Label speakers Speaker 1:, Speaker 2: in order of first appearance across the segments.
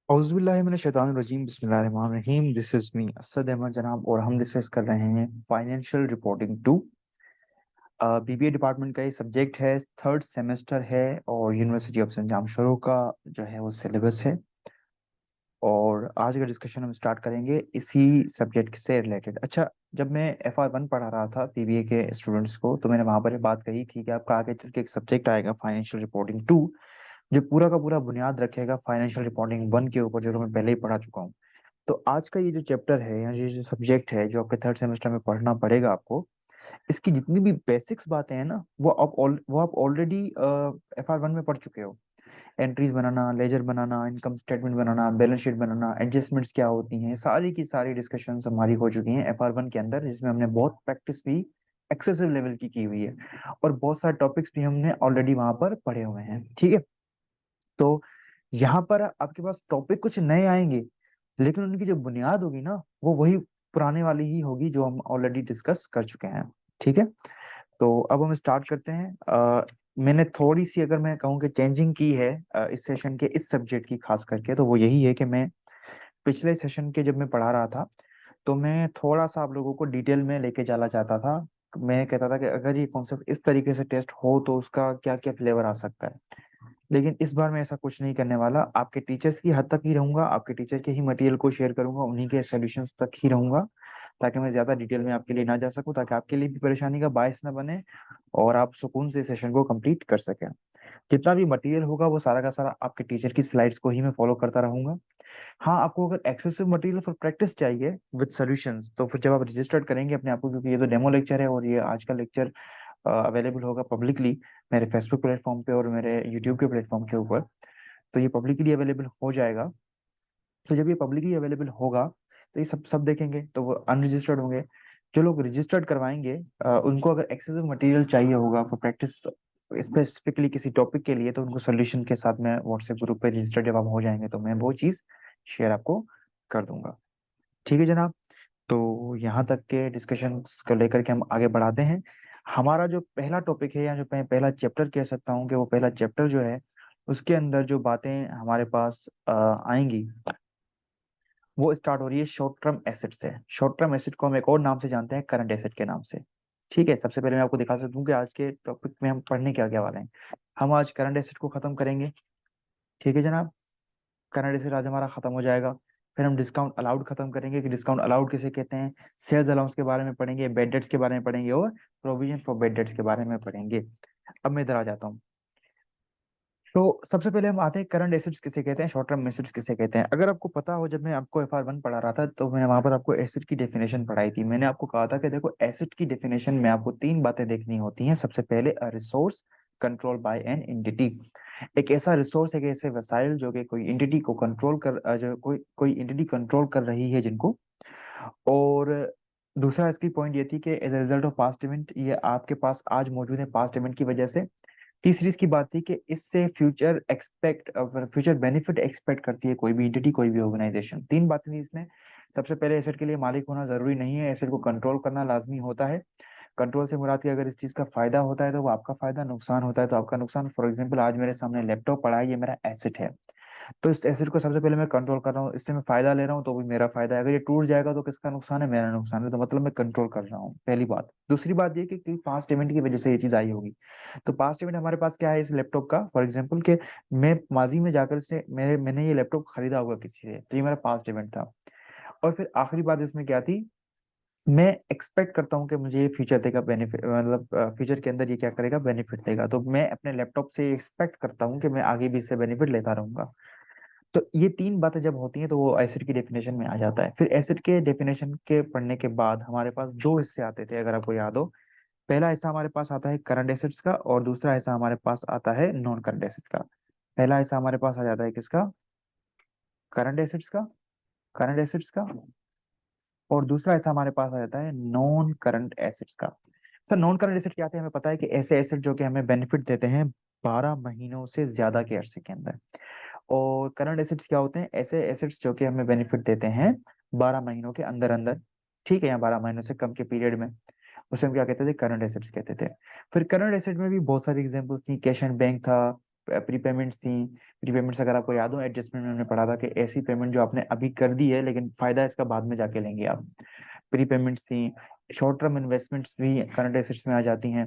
Speaker 1: औज़ुबिल्लाहिमिनश्शैतानिर्रजीम बिस्मिल्लाहिर्रहमानिर्रहीम। This is me Asad Ahmad जनाब और हम डिस्कस कर रहे हैं financial reporting two. BBA department का ये सब्जेक्ट है, थर्ड सेमेस्टर है और यूनिवर्सिटी ऑफ संत जामशोरो का जो है वो सिलेबस है। और आज का डिस्कशन हम स्टार्ट करेंगे इसी सब्जेक्ट से रिलेटेड। अच्छा, जब मैं FR1 पढ़ा रहा था बीबीए के स्टूडेंट्स को तो मैंने वहां पर ये बात कही थी कि आपका आगे चल के एक सब्जेक्ट आएगा फाइनेंशियल रिपोर्टिंग टू, जो पूरा का पूरा बुनियाद रखेगा फाइनेंशियल रिपोर्टिंग वन के ऊपर, जो मैं पहले ही पढ़ा चुका हूँ। तो आज का ये जो चैप्टर है या ये जो सब्जेक्ट है जो आपके थर्ड सेमेस्टर में पढ़ना पड़ेगा आपको, इसकी जितनी भी बेसिक्स बातें हैं ना वो आप ऑलरेडी FR1 में पढ़ चुके हो। एंट्रीज बनाना, लेजर बनाना, इनकम स्टेटमेंट बनाना, बैलेंस शीट बनाना, एडजस्टमेंट्स क्या होती हैं, सारी की सारी डिस्कशंस हमारी हो चुकी हैं FR1 के अंदर, जिसमें हमने बहुत प्रैक्टिस भी एक्सेसिव लेवल की हुई है और बहुत सारे टॉपिक्स भी हमने ऑलरेडी वहां पर पढ़े हुए हैं। ठीक है, तो यहाँ पर आपके पास टॉपिक कुछ नए आएंगे, लेकिन उनकी जो बुनियाद होगी ना वो वही पुराने वाली ही होगी जो हम ऑलरेडी डिस्कस कर चुके हैं। ठीक है, तो अब हम स्टार्ट करते हैं। मैंने थोड़ी सी, अगर मैं कहूँ कि चेंजिंग की है इस सेशन के इस सब्जेक्ट की खास करके, तो वो यही है कि मैं पिछले सेशन के जब मैं पढ़ा रहा था तो मैं थोड़ा सा आप लोगों को डिटेल में लेके जाना चाहता था। मैं कहता था कि अगर ये कॉन्सेप्ट इस तरीके से टेस्ट हो तो उसका क्या क्या फ्लेवर आ सकता है। लेकिन इस बार मैं ऐसा कुछ नहीं करने वाला, आपके टीचर्स की हद तक ही रहूंगा, आपके टीचर के ही मटेरियल को शेयर करूंगा, उन्हीं के सॉल्यूशंस तक ही रहूंगा, ताकि मैं ज्यादा डिटेल में आपके लिए ना जा सकूं, ताकि आपके लिए भी परेशानी का बायस ना बने और आप सुकून से सेशन को कंप्लीट कर सकें। जितना भी मटेरियल होगा वो सारा का सारा आपके टीचर की स्लाइड्स को ही मैं फॉलो करता रहूंगा। हाँ, आपको अगर एक्सेसिव मटेरियल फॉर प्रैक्टिस चाहिए विद सॉल्यूशंस तो फिर जब आप रजिस्टर्ड करेंगे अपने आप को, क्योंकि ये तो डेमो लेक्चर है और ये आज का लेक्चर अवेलेबल होगा पब्लिकली मेरे फेसबुक प्लेटफॉर्म पे और मेरे यूट्यूब के प्लेटफॉर्म के ऊपर, तो ये पब्लिकली अवेलेबल हो जाएगा। तो जब ये पब्लिकली अवेलेबल होगा तो ये सब सब देखेंगे, तो वो अनरजिस्टर्ड होंगे। जो लोग रजिस्टर्ड करवाएंगे उनको अगर एक्सेसिव मटेरियल चाहिए होगा फॉर प्रैक्टिस स्पेसिफिकली किसी टॉपिक के लिए, तो उनको सोल्यूशन के साथ में व्हाट्सएप ग्रुप पे रजिस्टर्ड जब आप हो जाएंगे तो मैं वो चीज़ शेयर आपको कर दूंगा। ठीक है जनाब, तो यहाँ तक के डिस्कशंस को लेकर के हम आगे बढ़ाते हैं। हमारा जो पहला टॉपिक है या जो मैं पहला चैप्टर कह सकता हूँ कि वो पहला चैप्टर जो है उसके अंदर जो बातें हमारे पास आएंगी वो स्टार्ट हो रही है शॉर्ट टर्म एसेट से। शॉर्ट टर्म एसेट को हम एक और नाम से जानते हैं, करंट एसेट के नाम से। ठीक है, सबसे पहले मैं आपको दिखा सकता हूँ कि आज के टॉपिक में हम पढ़ने क्या क्या वाले हैं। हम आज करंट एसेट को खत्म करेंगे। ठीक है जनाब, करंट एसेट आज हमारा खत्म हो जाएगा। फिर हम डिस्काउंट अलाउड खत्म करेंगे कि डिस्काउंट अलाउड किसे कहते हैं, सेल्स अलाउंस के बारे में पढ़ेंगे, बेड डेट्स के बारे में पढ़ेंगे और प्रोविजन फॉर बेड डेट्स के बारे में पढ़ेंगे। अब मैं इधर आ जाता हूँ। तो सबसे पहले हम आते हैं करंट एसेट्स किसे कहते हैं, शॉर्ट टर्म एसेट्स किसे कहते हैं। अगर आपको पता हो, जब मैं आपको FR1 पढ़ा रहा था तो मैंने वहां पर आपको एसेट की डेफिनेशन पढ़ाई थी। मैंने आपको कहा था कि देखो, एसेट की डेफिनेशन में आपको तीन बातें देखनी होती हैं। सबसे पहले a resource control by an entity, एक ऐसा रिसोर्स, एक ऐसे वसाइल जो कि कोई एंटिटी को कंट्रोल कर जो कोई कोई एंटिटी कंट्रोल कर रही है जिनको। और दूसरा इसकी पॉइंट ये थी कि as a result of past event, ये आपके पास आज मौजूद है पास्ट इवेंट की वजह से। तीसरी इसकी बात थी कि इससे फ्यूचर बेनिफिट एक्सपेक्ट करती है कोई भी एंटिटी, कोई भी ऑर्गेनाइजेशन। तीन बातें थी इसमें। सबसे पहले, एसेट के लिए मालिक होना जरूरी नहीं है, एसेट को कंट्रोल करना लाजमी होता है। कंट्रोल से मुराद कि अगर इस चीज का फायदा होता है तो वो आपका फायदा, नुकसान होता है तो आपका नुकसान। फॉर एग्जाम्पल, आज मेरे सामने लैपटॉप पड़ा है, ये मेरा एसेट है, तो इस एसेट को सबसे पहले मैं कंट्रोल कर रहा हूँ, इससे मैं फायदा ले रहा हूँ तो भी मेरा फायदा है। अगर ये टूट जाएगा तो किसका नुकसान है, मेरा नुकसान है, तो मतलब मैं कंट्रोल कर रहा हूँ, पहली बात। दूसरी बात ये कि पास्ट इवेंट की वजह से ये चीज आई होगी। तो पास्ट इवेंट हमारे पास क्या है इस लैपटॉप का, फॉर एग्जाम्पल कि मैं माजी में जाकर इसने मैंने ये लैपटॉप खरीदा होगा किसी से, तो ये मेरा पास्ट इवेंट था। और फिर आखिरी बात इसमें क्या थी, मैं एक्सपेक्ट करता हूँ कि मुझे ये फ्यूचर देगा बेनिफिट, मतलब फ्यूचर के अंदर ये क्या करेगा, बेनिफिट देगा। तो मैं अपने लैपटॉप से एक्सपेक्ट करता हूँ कि मैं आगे भी इससे बेनिफिट लेता रहूंगा। तो ये तीन बातें जब होती हैं तो वो एसिड की डेफिनेशन में आ जाता है। फिर एसिड के डेफिनेशन के पढ़ने के बाद हमारे पास दो हिस्से आते थे, अगर आपको याद हो। पहला हिस्सा हमारे पास आता है करंट एसेट्स का और दूसरा हिस्सा हमारे पास आता है नॉन करंट एसेट का। पहला हिस्सा हमारे पास आ जाता है किसका, करंट एसेट्स का, करंट एसेट्स का। और दूसरा हिस्सा हमारे पास आ जाता है नॉन करंट एसेट्स का। सर, नॉन करंट एसेट क्या आते हैं, हमें पता है कि ऐसे एसेट जो कि हमें बेनिफिट देते हैं 12 महीनों से ज्यादा के अरसे के अंदर। और करंट एसेट्स क्या होते हैं, ऐसे एसेट्स जो कि हमें बेनिफिट देते हैं 12 महीनों के अंदर अंदर। ठीक है, या 12 महीनों से कम के पीरियड में, उसे हम क्या कहते थे, करंट एसेट्स कहते थे। फिर करंट एसेट में भी बहुत सारी एग्जांपल्स थी, कैश एंड बैंक था, प्रीपेमेंट्स थी। प्रीपेमेंट्स अगर आपको याद हो, एडजस्टमेंट में हमने पढ़ा था कि ऐसी पेमेंट जो आपने अभी कर दी है लेकिन फायदा इसका बाद में जाके लेंगे आप, प्रीपेमेंट्स थी। शॉर्ट टर्म इन्वेस्टमेंट्स भी करंट एसेट्स में आ जाती हैं।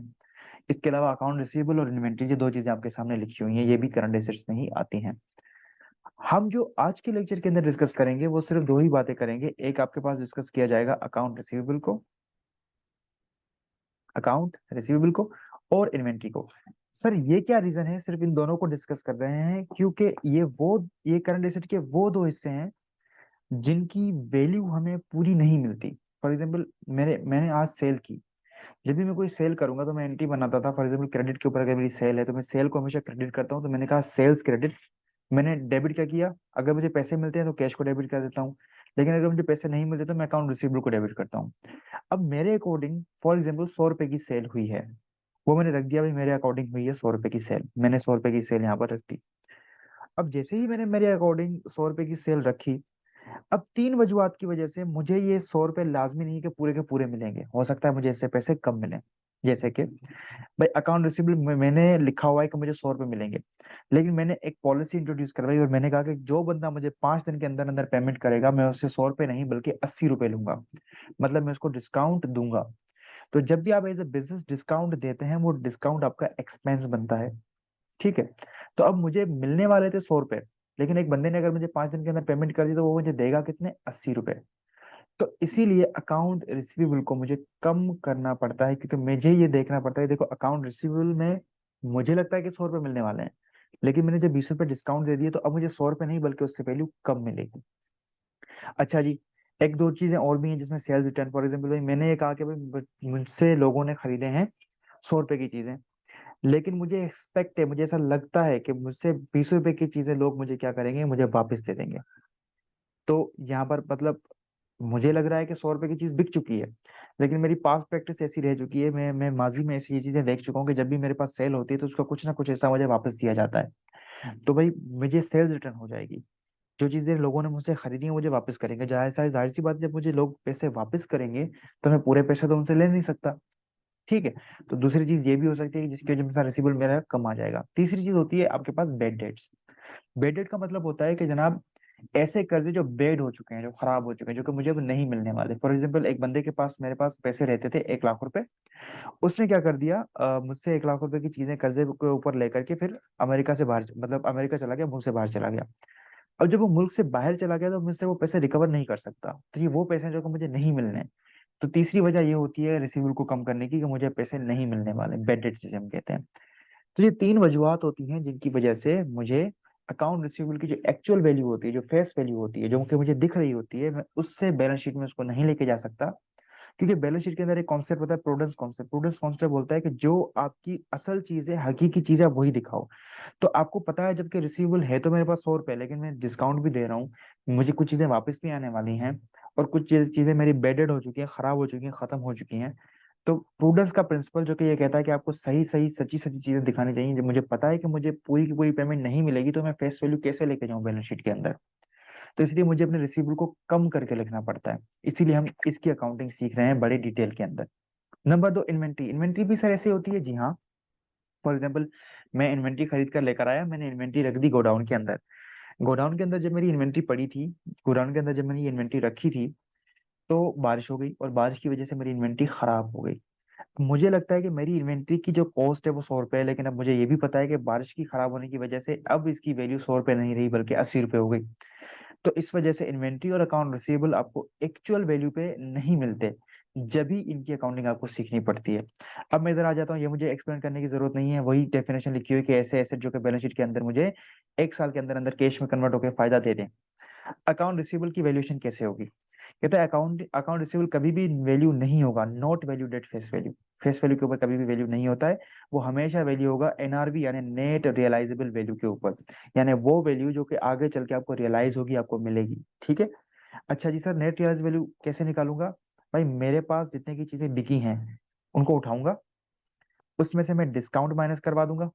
Speaker 1: इसके अलावा अकाउंट रिसीवेबल और इन्वेंट्री, ये दो चीजें आपके सामने लिखी हुई हैं, ये भी करंट एसेट्स में ही आती हैं। हम जो आज के लेक्चर के अंदर डिस्कस करेंगे वो सिर्फ दो ही बातें करेंगे। एक आपके पास डिस्कस किया जाएगा अकाउंट रिसीवेबल को और इन्वेंट्री को। सर ये क्या रीजन है सिर्फ इन दोनों को डिस्कस कर रहे हैं? क्योंकि ये करंट एसेट के वो दो हिस्से हैं जिनकी वैल्यू हमें पूरी नहीं मिलती। फॉर एग्जाम्पल, मैंने आज सेल की। जब भी मैं कोई सेल करूंगा तो मैं एंट्री बनाता था। फॉर एग्जाम्पल क्रेडिट के ऊपर अगर मेरी सेल है तो मैं सेल को हमेशा क्रेडिट करता हूँ, तो मैंने कहा सेल्स क्रेडिट। मैंने डेबिट क्या किया, अगर मुझे पैसे मिलते हैं तो कैश को डेबिट कर देता हूँ, लेकिन अगर मुझे पैसे नहीं मिलते तो मैं अकाउंट रिसीवेबल को डेबिट करता हूँ। अब मेरे अकॉर्डिंग फॉर एग्जाम्पल 100 रुपए की सेल हुई है, वो मैंने रख दिया भाई मेरे अकॉर्डिंग हुई है 100 रुपए की सेल, मैंने 100 रुपए की सेल यहाँ पर रख दी। अब जैसे ही मैंने मेरे अकॉर्डिंग 100 रुपए की सेल रखी, अब तीन वजूहत की वजह से मुझे ये 100 रुपए लाजमी नहीं कि पूरे के पूरे मिलेंगे, हो सकता है मुझे इससे पैसे कम मिले। जैसे कि भाई अकाउंट रिसीवेबल में मैंने लिखा हुआ है कि मुझे 100 रुपए मिलेंगे, लेकिन मैंने एक पॉलिसी इंट्रोड्यूस करवाई और मैंने कहा कि जो बंदा मुझे 5 दिन के अंदर अंदर पेमेंट करेगा मैं उससे 100 रुपए नहीं बल्कि 80 रुपए लूंगा, मतलब मैं उसको डिस्काउंट दूंगा। तो जब भी आप एज ए बिजनेस डिस्काउंट देते हैं वो डिस्काउंट आपका एक्सपेंस बनता है, ठीक है। तो अब मुझे मिलने वाले थे 100 रुपए, लेकिन एक बंदे ने अगर मुझे 5 दिन के अंदर पेमेंट कर दी तो वो मुझे देगा कितने, 80 रुपए। तो इसीलिए अकाउंट रिसीवेबल को मुझे कम करना पड़ता है, क्योंकि मुझे ये देखना पड़ता है, देखो अकाउंट रिसीवेबल में मुझे लगता है कि 100 रुपए मिलने वाले हैं, लेकिन मैंने जब 20 रुपए डिस्काउंट दे दिए तो अब मुझे 100 रुपए नहीं बल्कि उससे वैल्यू कम मिलेगी। अच्छा जी, एक दो चीजें और भी हैं जिसमें सेल्स रिटर्न। फॉर एग्जाम्पल भाई मैंने ये कहा कि भाई मुझसे लोगों ने खरीदे हैं 100 रुपए की चीजें, लेकिन मुझे एक्सपेक्ट है, मुझे ऐसा लगता है कि मुझसे 20 रुपए की चीजें लोग मुझे क्या करेंगे, मुझे वापस दे देंगे। तो यहाँ पर मतलब मुझे लग रहा है कि 100 रुपए की चीज बिक चुकी है, लेकिन मेरी पास्ट प्रैक्टिस ऐसी रह चुकी है, मैं माजी में ऐसी ये चीजें देख चुका हूँ कि जब भी मेरे पास सेल होती है तो उसका कुछ ना कुछ ऐसा मुझे वापस दिया जाता है। तो भाई मुझे सेल्स रिटर्न हो जाएगी, जो चीजें लोगों ने मुझसे खरीदी है मुझे वापस करेंगे। जाहिर सी बात है, जब मुझे लोग पैसे वापस करेंगे तो मैं पूरे पैसे तो उनसे ले नहीं सकता, ठीक है। तो दूसरी चीज ये भी हो सकती है कि जिसकी वजह से रिसीवेबल मेरा कम आ जाएगा। तीसरी चीज होती है आपके पास बेड डेट्स। बेड डेट का मतलब होता है कि जनाब ऐसे कर्जे जो बेड हो चुके हैं, जो खराब हो चुके हैं, जो कि मुझे अब नहीं मिलने वाले। फॉर एग्जाम्पल एक बंदे के पास मेरे पास पैसे रहते थे 1 लाख रुपए, उसने क्या कर दिया, मुझसे 1 लाख रुपए की चीजें कर्जे के ऊपर लेकर के फिर अमेरिका से बाहर, मतलब अमेरिका चला गया, मुल्क से बाहर चला गया। अब जब वो मुल्क से बाहर चला गया तो मुझसे वो पैसे रिकवर नहीं कर सकता, तो ये वो पैसे हैं जो कि मुझे नहीं मिलने। तो तीसरी वजह ये होती है रिसीवेबल को कम करने की कि मुझे पैसे नहीं मिलने वाले, बेड डेट जिसे हम कहते हैं। तो ये तीन वजूहत होती हैं जिनकी वजह से मुझे अकाउंट रिसीवेबल की जो एक्चुअल वैल्यू होती है, जो फेस वैल्यू होती है, जो कि मुझे दिख रही होती है, मैं उससे बैलेंस शीट में उसको नहीं लेके जा सकता। क्योंकि बैलेंस शीट के अंदर एक कॉन्सेप्ट होता है प्रूडेंस कॉन्सेप्ट। प्रूडेंस कॉन्सेप्ट बोलता है कि जो आपकी असल चीज है, हकीकी चीज है, आप वही दिखाओ। तो आपको पता है जबकि रिसीवेबल है तो मेरे पास 100 रुपए, लेकिन मैं डिस्काउंट भी दे रहा हूँ, मुझे कुछ चीजें वापस भी आने वाली हैं, और कुछ चीजें मेरी बेडेड हो चुकी हैं, खराब हो चुकी हैं, खत्म हो चुकी हैं। तो प्रूडेंस का प्रिंसिपल जो कि ये कहता है कि आपको सही सही सच्ची सच्ची चीजें दिखानी चाहिए। जब मुझे पता है कि मुझे पूरी की पूरी पेमेंट नहीं मिलेगी तो मैं फेस वैल्यू कैसे लेके जाऊं बैलेंस शीट के अंदर। तो इसलिए मुझे अपने रिसीवेबल को कम करके लिखना पड़ता है, इसीलिए हम इसकी अकाउंटिंग सीख रहे हैं बड़े डिटेल के अंदर। नंबर दो, इन्वेंट्री। इन्वेंट्री भी सर ऐसे होती है, जी हाँ। फॉर एग्जाम्पल मैं इन्वेंट्री खरीद कर लेकर आया, मैंने इन्वेंट्री रख दी गोडाउन के अंदर। गोडाउन के अंदर जब मेरी इन्वेंट्री पड़ी थी, गोडाउन के अंदर जब मैंने ये इन्वेंट्री रखी थी, तो बारिश हो गई और बारिश की वजह से मेरी इन्वेंट्री खराब हो गई। मुझे लगता है कि मेरी इन्वेंट्री की जो कॉस्ट है वो 100 रुपए है, लेकिन अब मुझे ये भी पता है कि बारिश की खराब होने की वजह से अब इसकी वैल्यू 100 रुपए नहीं रही बल्कि 80 रुपए हो गई। तो इस वजह से इन्वेंट्री और अकाउंट रिसीवेबल आपको एक्चुअल वैल्यू पे नहीं मिलते, जब भी इनकी अकाउंटिंग आपको सीखनी पड़ती है। अब मैं इधर आ जाता हूँ, ये मुझे एक्सप्लेन करने की जरूरत नहीं है, वही डेफिनेशन लिखी हुई है कि ऐसे एसेट जो कि बैलेंस शीट के अंदर मुझे 1 साल के अंदर अंदर कैश में कन्वर्ट होकर फायदा दे दें। अकाउंट रिसीवेबल की वैल्यूएशन कैसे होगी? कहता है अकाउंट अकाउंट रिसीवेबल कभी भी वैल्यू नहीं होगा, not valued at face value. Face value के ऊपर कभी भी वैल्यू नहीं होता है, वो हमेशा वैल्यू होगा एनआरवी यानी नेट रियलाइजेबल वैल्यू के ऊपर, यानी वो वैल्यू जो कि आगे चल के आपको रियलाइज होगी, आपको मिलेगी, ठीक है। अच्छा जी सर, नेट रियलाइज वैल्यू कैसे निकालूंगा? भाई मेरे पास जितने की चीजें बिकी हैं उनको उठाऊंगा, उसमें से मैं डिस्काउंट माइनस करवा दूंगा,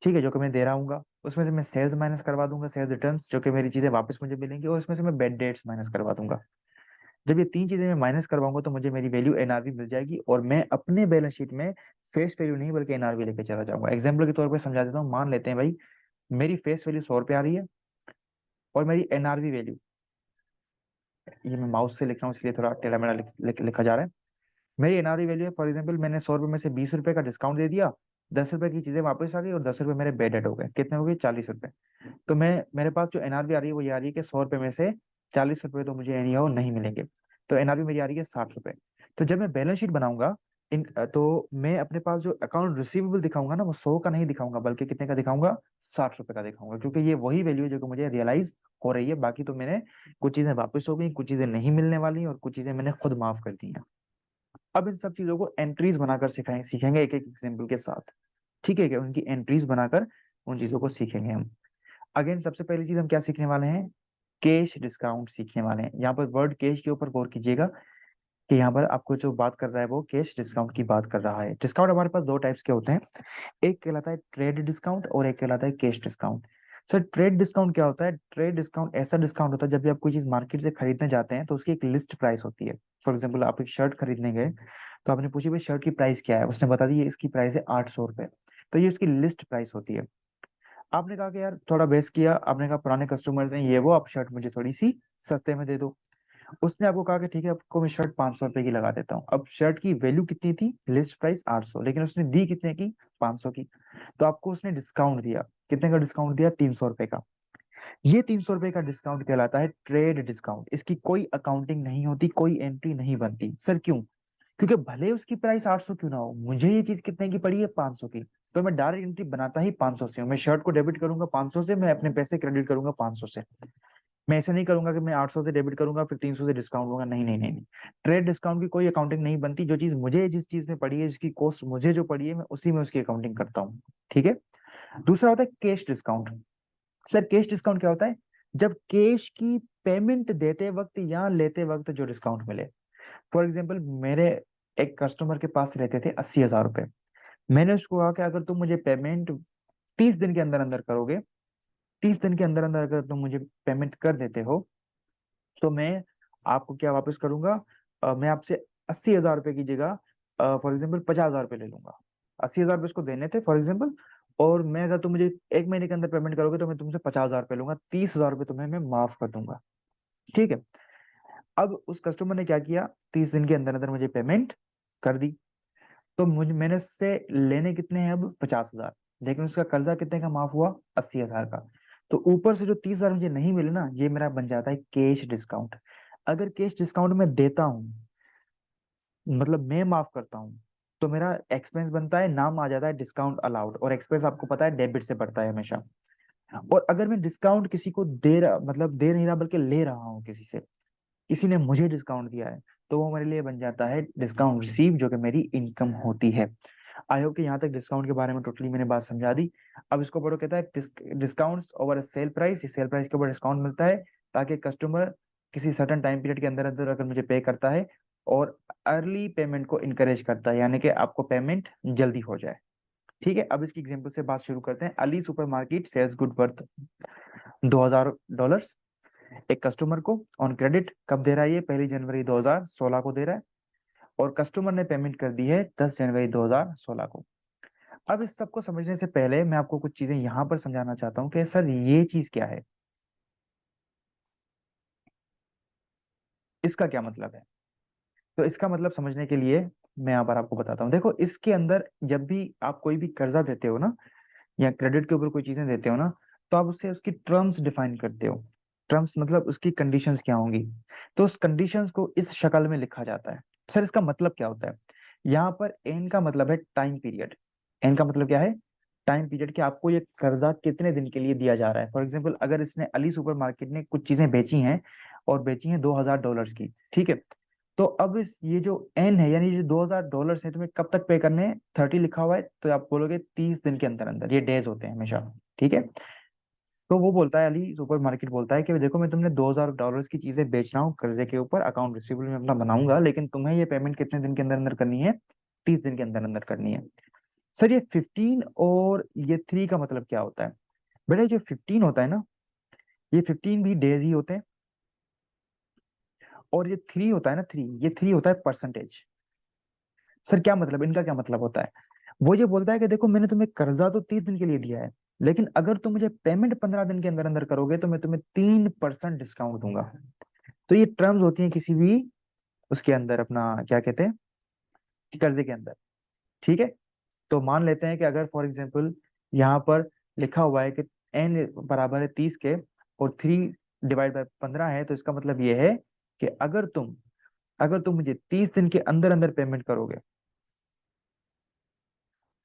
Speaker 1: ठीक है, जो कि मैं दे रहा हूँ, उसमें से मैं सेल्स माइनस करवा दूंगा, सेल्स रिटर्न्स जो कि मेरी चीजें वापस मुझे मिलेंगी, और उसमें से मैं बेड डेट्स माइनस करवा दूंगा। जब ये तीन चीजें मैं माइनस करवाऊंगा तो मुझे मेरी वैल्यू एनआरवी मिल जाएगी, और मैं अपने बैलेंस शीट में फेस वैल्यू नहीं बल्कि एनआरवी लेके चला जाऊंगा। एग्जाम्पल के तौर पर समझा देता हूँ। मान लेते हैं भाई मेरी फेस वैल्यू 100 रुपये आ रही है, और मेरी एनआरवी वैल्यू, ये मैं माउस से लिख रहा हूँ इसलिए थोड़ा टेढ़ा मेढ़ा लिखा जा रहा है। मेरी एनआरवी वैल्यू है, फॉर एग्जाम्पल मैंने 100 रुपये में से 20 रुपये का डिस्काउंट दे दिया, 10 रुपये की चीजें वापस आ गई, और 10 रुपये मेरे बेड एड हो गए। कितने हो गए? 40 रुपये। तो मैं, मेरे पास जो एनआरवी आ रही है वो ये आ रही है कि 100 रुपये में से 40 रुपये तो मुझे एनी हाउ नहीं मिलेंगे। तो एनआरवी मेरी आ रही है 60 रुपये। तो जब मैं बैलेंस शीट बनाऊंगा तो मैं अपने पास जो अकाउंट रिसीवेबल दिखाऊंगा ना, वो 100 का नहीं दिखाऊंगा बल्कि कितने का दिखाऊंगा? 60 रुपये का दिखाऊंगा, क्योंकि ये वही वैल्यू है जो कि मुझे रियलाइज हो रही है। बाकी तो मैंने कुछ चीजें वापस हो गई, कुछ चीजें नहीं मिलने वाली, और कुछ चीजें मैंने खुद माफ कर दी हैं। अब इन सब चीजों को एंट्रीज बनाकर सीखेंगे एक एक एग्जाम्पल के साथ। ठीक है क्या? उनकी एंट्रीज बनाकर उन चीजों को सीखेंगे हम। अगेन सबसे पहली चीज हम क्या सीखने वाले हैं? कैश डिस्काउंट सीखने वाले हैं। यहाँ पर वर्ड कैश के ऊपर गौर कीजिएगा कि यहाँ पर आपको जो बात कर रहा है वो कैश डिस्काउंट की बात कर रहा है। डिस्काउंट हमारे पास दो टाइप्स के होते हैं, एक कहलाता है ट्रेड डिस्काउंट और एक कहलाता है cash discount. Sir trade discount क्या होता है? ट्रेड डिस्काउंट ऐसा डिस्काउंट होता है जब भी आप कोई चीज मार्केट से खरीदने जाते हैं तो उसकी एक लिस्ट प्राइस होती है। फॉर एग्जाम्पल आप एक शर्ट खरीदने गए, तो आपने पूछी भाई शर्ट की प्राइस क्या है, उसने बता दी ये इसकी प्राइस है 800 रुपए। तो ये उसकी लिस्ट प्राइस होती है। आपने कहा कि यार थोड़ा बेस किया, आपने कहा पुराने कस्टमर्स हैं ये वो, आप शर्ट मुझे थोड़ी सी सस्ते में दे दो। उसने आपको कहा कि ठीक है आपको मैं शर्ट 500 रुपए की लगा देता हूँ। अब शर्ट की वैल्यू कितनी थी? लिस्ट प्राइस 800, लेकिन उसने दी कितने की? 500 की। तो आपको उसने डिस्काउंट दिया, कितने का डिस्काउंट दिया? 300 रुपए का। ये 300 रुपए का डिस्काउंट कहलाता है ट्रेड डिस्काउंट। इसकी कोई अकाउंटिंग नहीं होती, कोई एंट्री नहीं बनती। सर क्यों? क्योंकि भले उसकी प्राइस 800 क्यों ना हो, मुझे ये चीज कितने की पड़ी है? 500 की। तो मैं डायरेक्ट एंट्री बनाता ही 500 से हूँ। मैं शर्ट को डेबिट करूंगा 500 से, मैं अपने पैसे क्रेडिट करूंगा 500 से। मैं ऐसा नहीं करूंगा कि मैं 800 से डेबिट करूंगा फिर 300 से डिस्काउंट लूंगा। नहीं नहीं नहीं नहीं। ट्रेड डिस्काउंट की कोई अकाउंटिंग नहीं बनती। जो चीज मुझे जिस चीज में पड़ी है, जिसकी कॉस्ट मुझे जो पड़ी है, मैं उसी में उसकी अकाउंटिंग करता हूँ। ठीक है। दूसरा होता है cash discount. Sir cash discount क्या होता है? जब कैश की पेमेंट देते वक्त या लेते वक्त जो डिस्काउंट मिले। फॉर एग्जाम्पल मेरे एक कस्टमर के पास रहते थे 80,000 रुपए। मैंने उसको कहा कि अगर तुम मुझे पेमेंट 30 दिन के अंदर अंदर करोगे, 30 दिन के अंदर अंदर अगर तुम मुझे पेमेंट कर देते हो, तो मैं आपको क्या वापस करूंगा? मैं आपसे 80,000 रुपए की जगह फॉर एग्जाम्पल 50,000 रुपए ले लूंगा। 80,000 रुपए उसको देने थे फॉर एग्जाम्पल, और मैं अगर तुम मुझे एक महीने के अंदर पेमेंट करोगे तो मैं तुमसे 50,000 रुपए लूंगा, 30,000 रुपए तुम्हें मैं माफ कर दूंगा। ठीक है। अब उस कस्टमर ने क्या किया? 30 दिन के अंदर अंदर मुझे पेमेंट कर दी। तो मुझे, मैंने उससे लेने कितने हैं अब? 50,000। लेकिन उसका कर्जा कितने का माफ हुआ? 80,000 का। तो ऊपर से जो 30,000 मुझे नहीं मिले ना, ये मेरा बन जाता है कैश डिस्काउंट। अगर कैश डिस्काउंट में देता हूँ, मतलब मैं माफ करता हूँ, तो मेरा एक्सपेंस बनता है, नाम आ जाता है डिस्काउंट अलाउड, और एक्सपेंस आपको पता है डेबिट से बढ़ता है हमेशा। और अगर मैं डिस्काउंट किसी को दे रहा, मतलब दे नहीं रहा बल्कि ले रहा हूँ किसी से, किसी ने मुझे डिस्काउंट दिया है, तो वो मेरे लिए बन जाता है डिस्काउंट रिसीव, जो कि मेरी इनकम होती है। आई होप कि यहाँ तक डिस्काउंट के बारे में टोटली मैंने बात समझा दी। अब इसको पढ़ो, कहता है डिस्काउंट्स ओवर सेल प्राइस। इस सेल प्राइस के ऊपर डिस्काउंट मिलता है ताकि कस्टमर किसी सर्टन टाइम पीरियड के अंदर अंदर अगर मुझे पे करता है, और अर्ली पेमेंट को इनकरेज करता है, यानी कि आपको पेमेंट जल्दी हो जाए। ठीक है। अब इसकी एग्जांपल से बात शुरू करते हैं। Ali supermarket sells good worth $2,000 एक कस्टमर को ऑन क्रेडिट। कब दे रहा है? ये 1 जनवरी 2016 को दे रहा है, और कस्टमर ने पेमेंट कर दी है 10 जनवरी 2016 को। अब इस सबको समझने से पहले मैं आपको कुछ चीजें यहाँ पर समझाना चाहता हूँ कि सर ये चीज क्या है, इसका क्या मतलब है। तो इसका मतलब समझने के लिए मैं यहाँ पर आपको बताता हूँ। देखो इसके अंदर जब भी आप कोई भी कर्जा देते हो ना, या क्रेडिट के ऊपर कोई चीजें देते हो ना, तो आप उससे उसकी टर्म्स डिफाइन करते हो। टर्म्स मतलब उसकी कंडीशंस क्या होंगी। तो उस कंडीशंस को इस शक्ल में लिखा जाता है। सर इसका मतलब क्या होता है? यहाँ पर एन का मतलब है टाइम पीरियड। एन का मतलब क्या है? टाइम पीरियड, कि आपको ये कर्जा कितने दिन के लिए दिया जा रहा है। फॉर एग्जाम्पल अगर इसने अली सुपरमार्केट ने कुछ चीजें बेची हैं, और बेची हैं $2,000 की, ठीक है। तो अब इस ये जो एन है, यानी ये जो $2,000 है, तुम्हें कब तक पे करने हैं? 30 लिखा हुआ है, तो आप बोलोगे 30 दिन के अंदर अंदर। ये डेज होते हैं हमेशा। ठीक है। तो वो बोलता है, अली सुपर मार्केट बोलता है कि देखो मैं तुमने $2,000 की चीजें बेच रहा हूँ कर्जे के ऊपर, अकाउंट रिसीवेबल में अपना बनाऊंगा, लेकिन तुम्हें ये पेमेंट कितने दिन के अंदर अंदर करनी है? 30 दिन के अंदर अंदर करनी है। सर ये 15 और ये 3 का मतलब क्या होता है? बेटा जो 15 होता है ना, ये 15 भी डेज ही होते हैं, और ये 3 होता है ना, 3, ये 3 होता है परसेंटेज। सर क्या मतलब, इनका क्या मतलब होता है? वो ये बोलता है कि देखो मैंने तुम्हें कर्जा तो 30 दिन के लिए दिया है, लेकिन अगर तुम मुझे पेमेंट 15 दिन के अंदर अंदर करोगे तो मैं तुम्हें 3% डिस्काउंट दूंगा। तो ये टर्म्स होती हैं किसी भी उसके अंदर, अपना क्या कहते हैं, कर्जे के अंदर। ठीक है। तो मान लेते हैं कि अगर फॉर एग्जाम्पल यहाँ पर लिखा हुआ है कि एन बराबर है 30 के, और 3/15 है, तो इसका मतलब ये है कि अगर तुम मुझे 30 दिन के अंदर अंदर पेमेंट करोगे,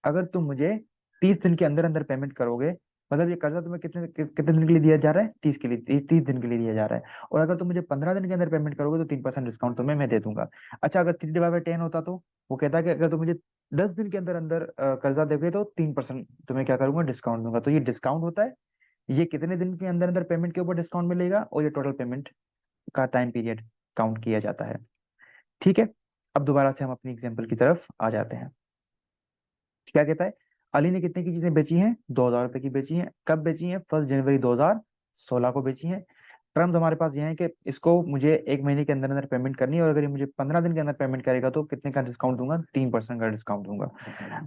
Speaker 1: अगर तुम मुझे 30 दिन के अंदर अंदर पेमेंट करोगे, मतलब ये कर्जा तुम्हें कितने दिन के लिए दिया जा रहा है, 30 के लिए, 30 दिन के लिए दिया जा रहा है, और अगर तुम मुझे 15 दिन के अंदर पेमेंट करोगे तो 3% डिस्काउंट तुम्हें मैं दे दूंगा। अच्छा, अगर 3/10 होता तो वो कहता है कि अगर तुम मुझे 10 दिन के अंदर अंदर कर्जा दोगे तो 3% तुम्हें क्या करूंगा, डिस्काउंट दूंगा। तो ये डिस्काउंट होता है, ये कितने दिन के अंदर अंदर पेमेंट के ऊपर डिस्काउंट मिलेगा, और ये टोटल पेमेंट का टाइम पीरियड काउंट किया जाता है। ठीक है। अब दोबारा से हम अपनी एग्जाम्पल की तरफ आ जाते हैं। क्या कहता है, अली ने कितने की चीजें बेची हैं, 2,000 रुपए की बेची हैं। कब बेची हैं, 1 जनवरी 2016 को बेची हैं। टर्म्स हमारे पास ये है कि इसको मुझे 1 महीने के अंदर अंदर पेमेंट करनी है, और अगर ये मुझे 15 दिन के अंदर पेमेंट करेगा तो कितने का डिस्काउंट दूंगा, 3% का डिस्काउंट दूंगा।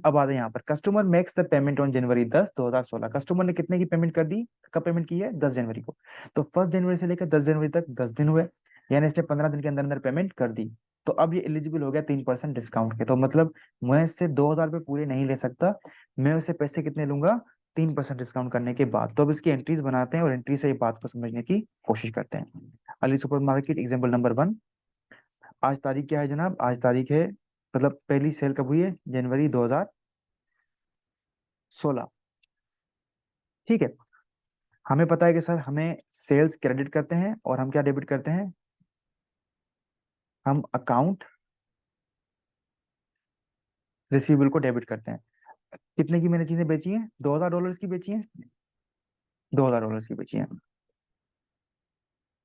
Speaker 1: अब आते हैं यहाँ पर, customer makes the payment on January 10, 2016। Customer ने कितने की पेमेंट कर दी, कब पेमेंट की है, 10 जनवरी को। तो 1 जनवरी से लेकर 10 जनवरी तक 10 दिन हुए, यानी इसने 15 दिन के अंदर अंदर पेमेंट कर दी। तो अब ये एलिजिबल हो गया 3% डिस्काउंट के। तो मतलब मैं इससे 2,000 रुपये पूरे नहीं ले सकता, मैं उससे पैसे कितने लूंगा, 3% डिस्काउंट करने के बाद। तो अब इसकी एंट्रीज बनाते हैं और एंट्री से ये बात को समझने की कोशिश करते हैं। Ali super market example number 1। आज तारीख क्या है जनाब, आज तारीख है, मतलब पहली सेल कब हुई है, जनवरी 2016। ठीक है। हमें पता है कि सर हमें सेल्स क्रेडिट करते हैं और हम क्या डेबिट करते हैं, हम अकाउंट रिसीवेबल को डेबिट करते हैं। कितने की मैंने चीजें बेची हैं, $2,000 की बेची हैं, $2,000 की बेची हैं,